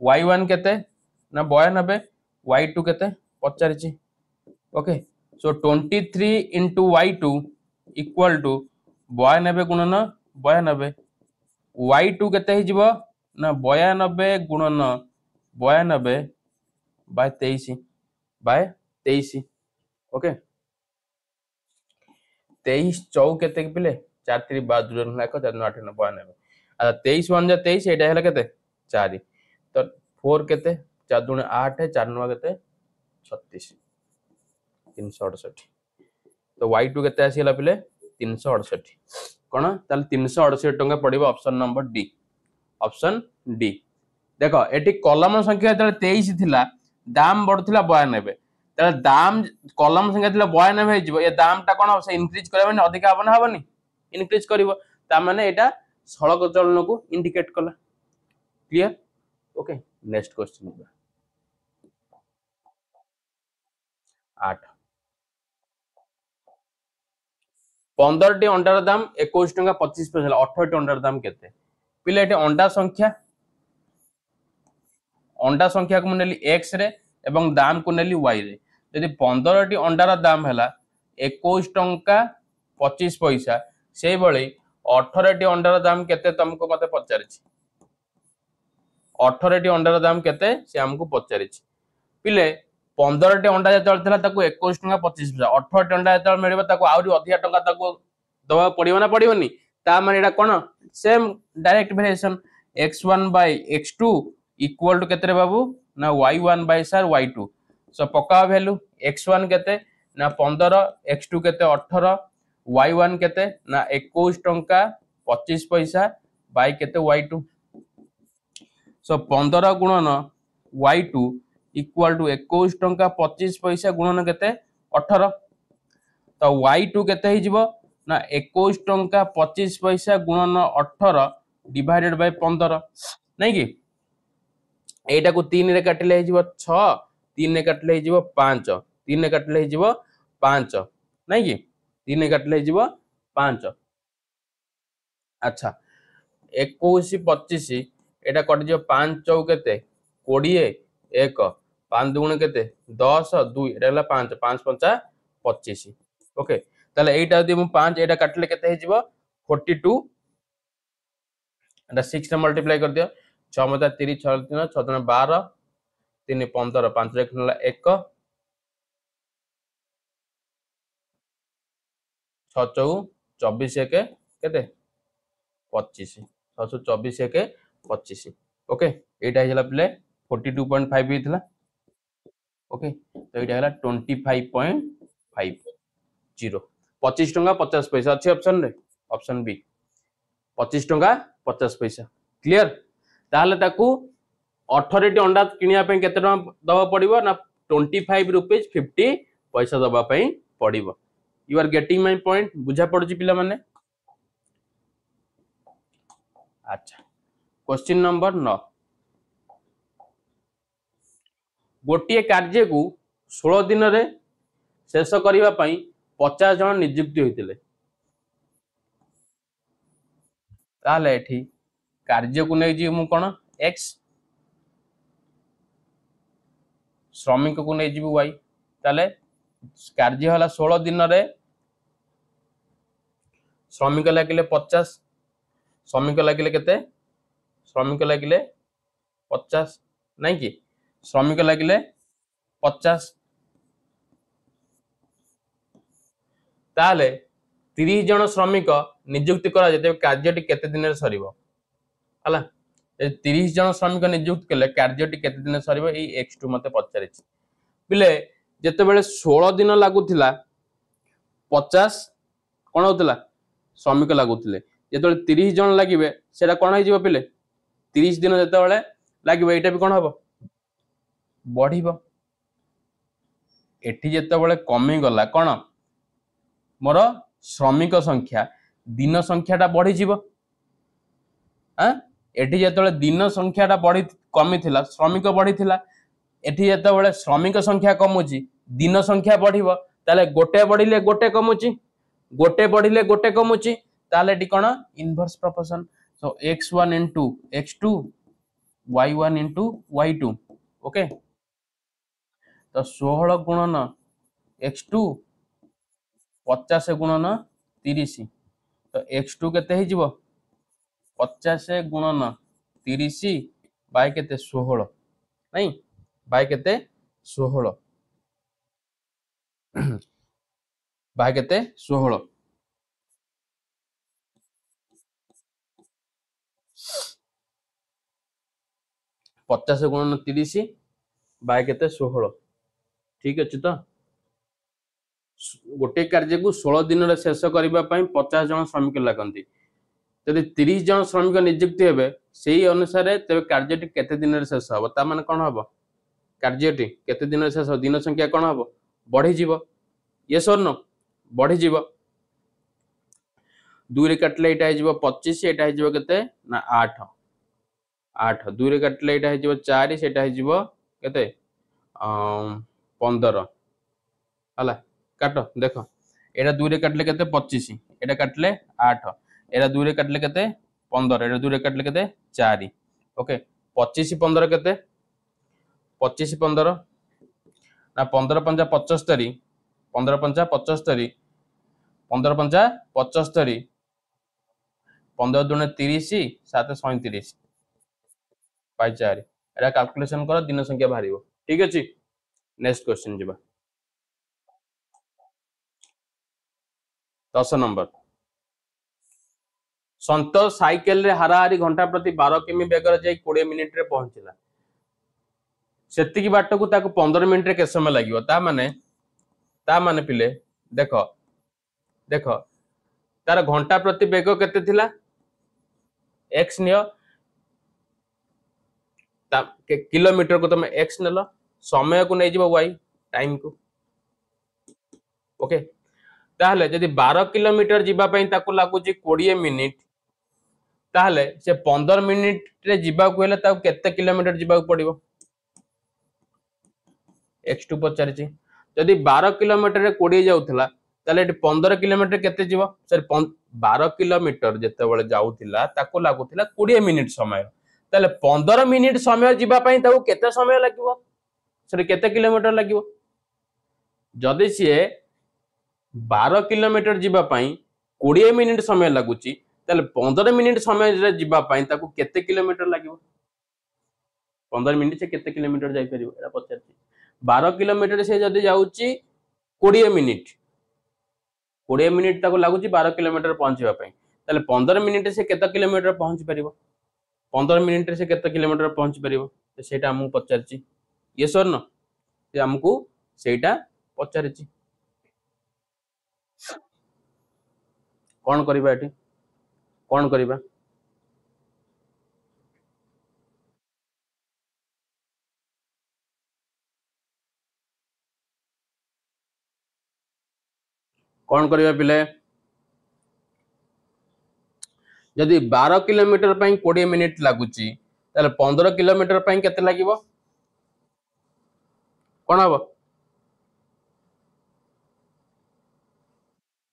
y1 केते ना 92 y2 केते 85 okay so 23 into y2 equal to 92 गुणन 92 y2 केते ही जीवो ना 92 गुणन 92 बाय 23 ओके 23 चौ केते पिले 4 3 12 2 9 1 4 9 8 9 92 अच्छा 23 1 जा 23 एटा हैला केते 4 तो 4 केते 4 2 8 4 9 केते 36 368 तो y2 केते आसीला पिले 368 कोन ताल 368 टंका पड़िबो option number D option D देखो एटी कलम संख्या जब 23 थिला दाम बढ़ुला 92 ताले दाम कलम संख्या थिला 92 हे जिवो ये दाम टा कोन से इंक्रीज करबा माने अधिक हबन हबनी इंक्रीज करिवो ता माने एटा सड़क चलन को इंडिकेट कला clear okay next question 8 15 T under दाम 21 टका 25 पैसा 18 टी अंडार दाम केते पिले एटे अंडा संख्या को नेली x रे एवं दाम को नेली y रे यदि 15 टी अंडार दाम हैला 21 टंका 25 पैसा सेही बळी 18 टी अंडार दाम केते तुमको मते पचारिछि 18 टी अंडार दाम केते से हमको पचारिछि पिले 15 टी अंडा जतल थिला ताको 21 टंका 25 पैसा 18 टी अंडा जतल मिलबा ताको आउरी अधिक टंका ताको दबा पड़िबो ना पड़िबोनी ता माने एटा कोन same direct variation x1 by x2 equal to केते रे बाबू ना y1 by सर y2 सो पक्का वैल्यू x1 केते ना 15 x2 केते 18 y1 केते ना 21 टंका 25 पैसा बाय केते y2 सो 15 गुणन y2 इक्वल टू 21 टंका 25 पैसा गुणन केते 18 तो y2 केते ही जिवो ना 21 टंका 25 पैसा गुणन 18 डिवाइडेड बाय 15 नहीं कि एटा को 3 रे काटले हिजिवो 6 3 रे काटले हिजिवो 5 3 रे काटले हिजिवो 5 नहीं कि 3 रे काटले हिजिवो 5 अच्छा 21 25 एटा कट जो 5 चौ केते 20 1 5 दुगुण केते 10 2 एटा हला 5 5 5 25 ओके ताले एटा यदि मु 5 एटा काटले केते हिजिवो 42 एटा 6 से मल्टीप्लाई कर दियो 6 मता 30 6 3 6 3 12 3 15 5 1 हला 1 6 चौ 24 1 केते 25 624 1 25 ओके एटा हिला प्ले 42.5 हितला ओके तो एटा हला 25.50 25 टंका 50 पैसा अच्छी ऑप्शन रे ऑप्शन बी 25 टंका 50 पैसा क्लियर ताहले ताकू 18 टी अंडा किनिया पे केते टंका दबा पड़िबो ना 25 रुपीस 50 पैसा दबा पे पड़िबो you are getting my point बुझा पड़ुची पिला माने अच्छा क्वेश्चन नंबर 9 गोटे कार्य को 16 दिन रे शेष करिवा पई 50 जन नियुक्ति होइतिले ताले एठी कार्य को नै जी मु कोन x श्रमिक को नै जीबू y ताले कार्य हला 16 दिन रे श्रमिक लागिले 50 श्रमिक लागिले केते श्रमिक लागिले 50 नहीं कि श्रमिक लागिले 50 ताले 30 जन श्रमिक नियुक्ति करा जेते कार्यटी केते दिन रे सरीबो हला 30 जन श्रमिक नियुक्त केले कार्यटी केते दिन सरीबो ए x2 मते पचारिछि बिले जेते बेले 16 दिन लागुथिला 50 कोन होतला श्रमिक लागुथिले जेते 30 जन लागिबे सेटा कोन होई जिवो पिले 30 दिन जेते बेले लागिबे एटा भी कोन हबो बढ़िबो एठी जेते बेले कमी गला कोन मोर श्रमिक संख्या दिन संख्याटा बढ़ी जीवो एठी जेते दिन संख्याटा बढ़ी कमी थिला श्रमिक बढ़ी थिला एठी जेते श्रमिक संख्या कमुची दिन संख्या बढ़िबो ताले गोटे बढ़िले गोटे कमुची गोटे बढ़िले गोटे कमुची ताले एठी कोन इनवर्स प्रोपोर्शन सो x1 into x2 y1 into y2 okay तो 16 गुणन x2 50 गुणन 30 तो x2 केते ही जीवो 50 गुणन 30 बाय केते 16 नहीं बाय केते 16 बाय केते 16 50 गुणन 30 बाय केते 16 ठीक अच्छे तो गोटे कार्य को 16 दिन शेष करने 50 जन श्रमिक लगती जदि 30 जन श्रमिक नियुक्ति हेबे सेही अनुसार तेरे कार्यटी केते दिन शेष हम ता माने कौन हम कार्यटी केते दिन शेष दिन संख्या कौन हम बढ़ी जीव यस और नो बढ़ी जीव 2 रे काटले एटा हो 25 एटा हो केते ना 8 8 2 रे काटले एटा हो 4 सेटा हो केते 15 हला काट देख एटा 2 रे काटले केते 25 एटा काटले 8 एटा 2 रे काटले केते 15 एटा 2 रे काटले केते 4 ओके 25 15 केते 25 15 ना 15 5 75 15 5 75 15 5 75 15 दुने 30 7 37 बाय 4 एटा कैलकुलेशन कर दिन संख्या बाहरिबो ठीक अछि नेक्स्ट क्वेश्चन जिबा 10 नंबर संतोष साइकेल रे हाराहारी घंटा प्रति 12 किमी बेगर जाई 20 मिनिट रे पहुंचला सेतिकी बाट को ताको 15 मिनिट रे के समय लागिवो ता माने पिले देखो देखो तार घंटा प्रति बेग केते थिला x नियो ता किलोमीटर को तुम x नेलो समय को नै जिवो y टाइम को ओके ताहले जदि 12 किलोमीटर जीवा पई ताको लागु जी 20 मिनिट ताहले से 15 मिनिट रे जीवा को हेले ताको केते किलोमीटर जीवा को पड़िबो x2 पचारि छी जदि 12 किलोमीटर रे 20 जाउथला ताले 15 किलोमीटर केते जीवो सर 12 किलोमीटर जेते बेले जाउथिला ताको लागुथिला 20 मिनिट समय ताले 15 मिनिट समय जीवा पई ताको केते समय लागिवो सर केते किलोमीटर लागिवो जदि से 12 किलोमीटर जीवा पई 20 मिनिट समय लागुची ताले 15 मिनिट समय रे जीवा पई ताको केते किलोमीटर लागिवो 15 मिनिट से केते किलोमीटर जाई परिबो एरा पचारची 12 किलोमीटर से जदि जाउची 20 मिनिट 20 मिनिट ताको लागुची 12 किलोमीटर पहुंचबा पई ताले 15 मिनिट से केते किलोमीटर पहुंच परिबो 15 मिनिट से केते किलोमीटर पहुंच परिबो तो सेटा हमहु पचारची यस और नो से हमकु सेटा पचारची कौन करिबा एठी कौन करिबा कौन करिबा पिले जदि 12 किलोमीटर पई 20 मिनिट लागुची ताले 15 किलोमीटर पई केते लागिवो कोन हबो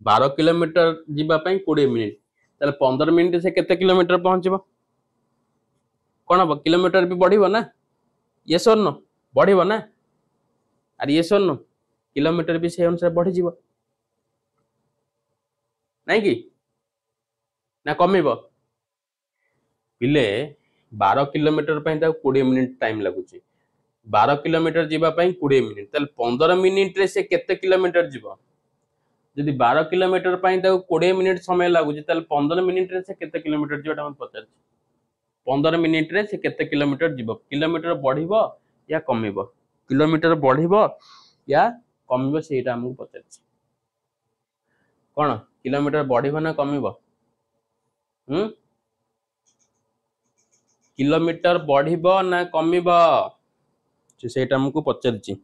12 किलोमीटर जीवा पई 20 मिनिट ताले 15 मिनिट से केते किलोमीटर पहुंचबो कोन हबो किलोमीटर भी बढ़िबो ना यस और नो बढ़िबो ना अरे यस और नो किलोमीटर भी से अनुसार बढ़ी जीवो नहीं कि ना कमिबो पिले 12 किलोमीटर पई ता 20 मिनिट टाइम लागुची 12 किलोमीटर जीवा पई 20 मिनिट ताले 15 मिनिट रे से केते किलोमीटर जीवो जदि 12 किलोमीटर पई ता 20 मिनिट समय लागुची ताले 15 मिनिट रे से केते किलोमीटर जीवो हम पचार 15 मिनिट रे से केते किलोमीटर जीवो किलोमीटर बढ़िबो या कमिबो किलोमीटर बढ़िबो या कमिबो सेटा हम पचार कोन किलोमीटर बढ़िबो ना कमिबो किलोमीटर बढ़िबो ना कमिबो सेटा हमकु पचारची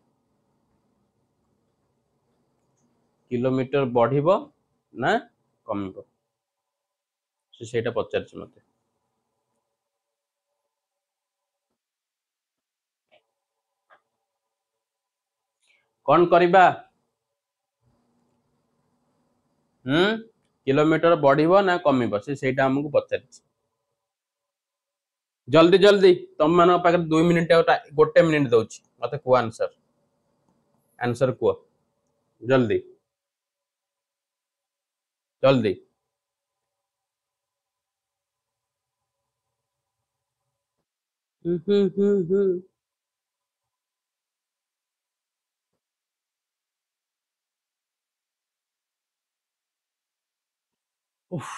किलोमीटर बढ़िबो ना कमिबो सेटा पचारची मते कौन करिबा किलोमीटर बढ़िबो ना कमिबो सेटा हमकु पचारची जल्दी जल्दी तुम मान पाखे 2 मिनिट गोटे मिनिट दउची मते को आंसर आंसर को जल्दी जल्दी हम्म। उफ।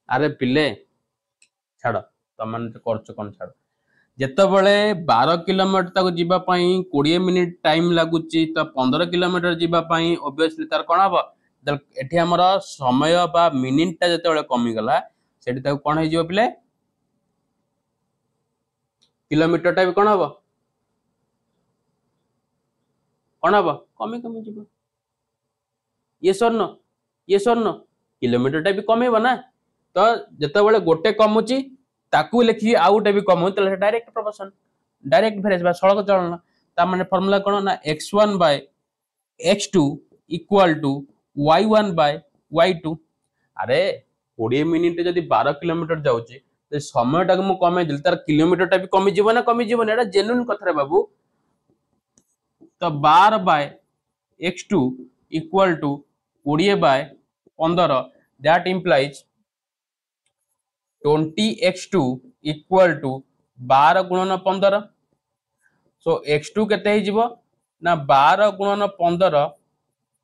ଆରେ ପିଲେ ଛାଡ, ତମାନେ କରୁଛ କଣ ଛାଡ। ଯେତେବେଳେ 12 କିଲୋମିଟର ତାକୁ ଯିବା ପାଇଁ 20 ମିନିଟ ଟାଇମ ଲାଗୁଛି, ତ 15 କିଲୋମିଟର ଯିବା ପାଇଁ ଅବଭିୟସଲି ତାର କଣ ହବ, ଏଠି ଆମର ସମୟ ବା ମିନିଟ ଟା ଯେତେବେଳେ କମିଗଲା, ସେଠି ତାକୁ କଣ ହେଇଯିବ ପିଲେ, କିଲୋମିଟର ଟା ବି କଣ ହବ, କଣ ହବ, କମି କମି ଯିବ। ଇଏ ସର୍ଣ୍ଣ, ଇଏ ସର୍ଣ୍ଣ, କିଲୋମିଟର ଟା ବି କମିବ ନା। ତ ଯେତେବେଳେ ଗୋଟେ କମୁଛି ତାକୁ ଲେଖିକି ଆଉ ଗୋଟେ ବି କମୁଛି, ତାହେଲେ ଡାଇରେକ୍ଟ ପ୍ରପୋର୍ସନ, ଡାଇରେକ୍ଟ ଭେରିଏନ୍ସ ବା ସଳଖ ଚଳନ। ତା ମାନେ ଫର୍ମୁଲା କଣ ନା x1 Bai x2 equal two y1 Bai y2। ଆରେ 20 ମିନିଟ ଯଦି 12 କିଲୋମିଟର ଯାଉଛି, ସମୟଟାକୁ ମୁଁ କମେଇ ଦେଲି, ତାର କିଲୋମିଟର ଟା ବି କମିଯିବ ନା କମିଯିବନି, ଏଟା ଜେନୁଇନ କଥାରେ ବାବୁ। ତ 12 ବାଇ x2 ଇକ୍ୱାଲ ଟୁ 20 ବାଇ 15, that implies 20x2 equal to 12 ଗୁଣନ 15। ସୋ x2 କେତେ ହେଇଯିବ ନା 12 ଗୁଣନ 15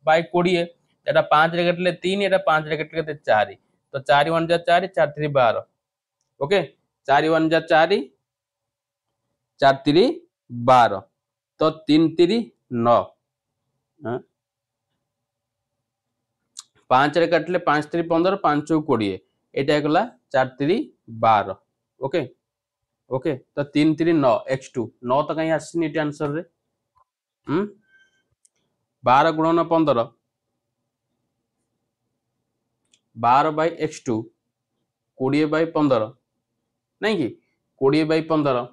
ବାଇ 20, ଏଟା 5 ରେ କାଟିଲେ 3, ଏଟା 5 ରେ କାଟିଲେ କେତେ 4, ତ 4 1 ଯା 4, 4 3 12, ओके 4 1 जा 4, 4 3 12, तो 3 3 9, 5 रे काटिले 5 3 15, 5 चौ 20, एटा गला 4 3 12, ओके ओके, तो 3 3 9 x2 9 तो कहीं आसीनी एटी आंसर रे। 12 गुणन 15, 12 बाई x2 20 बाई 15, नहीं कि 20 बाई 15,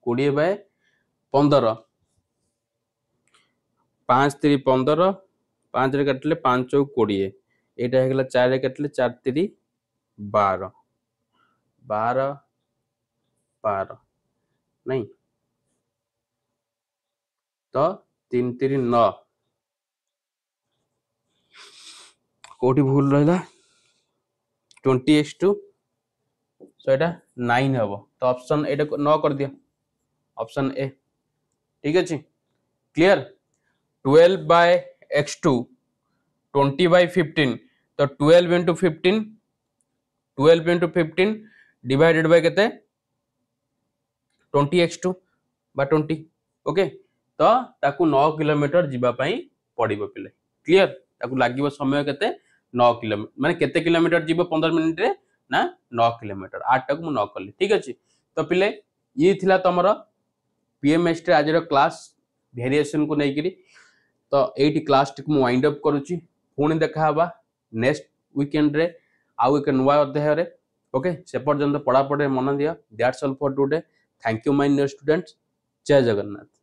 20 बाई 15, 5 3 15, 5 रे काटिले 5 चौ 20, एटा हेगला 4 रे काटिले 4 3 12, 12 12, नहीं तो 3 3 9, कोठी भूल रहा 20x2, सो एटा 9 हबो, तो ऑप्शन एटा 9 कर दिया, ऑप्शन ए। ठीक अछि, क्लियर। 12 बाय x2 20 बाय 15, तो 12 इंटू 15, 12 इंटू 15 डिवाइडेड बाय केते 20x2 बा 20, ओके। तो ताकू 9 किलोमीटर जीवा पई पड़िबो पिले, क्लियर। ताकू लागिबो समय केते 9 किलोमीटर, माने केते किलोमीटर जीवो 15 मिनिट रे ना 9 किलोमीटर, 8 टाकू मु 9 करली, ठीक अछि। तो पिले ये थिला तमरो पीएमएस आज क्लास वेरिएशन को नहीं करी, तो एटी क्लास टी मु वाइंड अप करूची, पुणी देखा हबा नेक्स्ट वीकेंड रे आउ एक नुवा अध्याय रे, ओके। से पर्यंत पढ़ा पढ़े मन दिया, that's all for today, thank you my dear students, जय जगन्नाथ।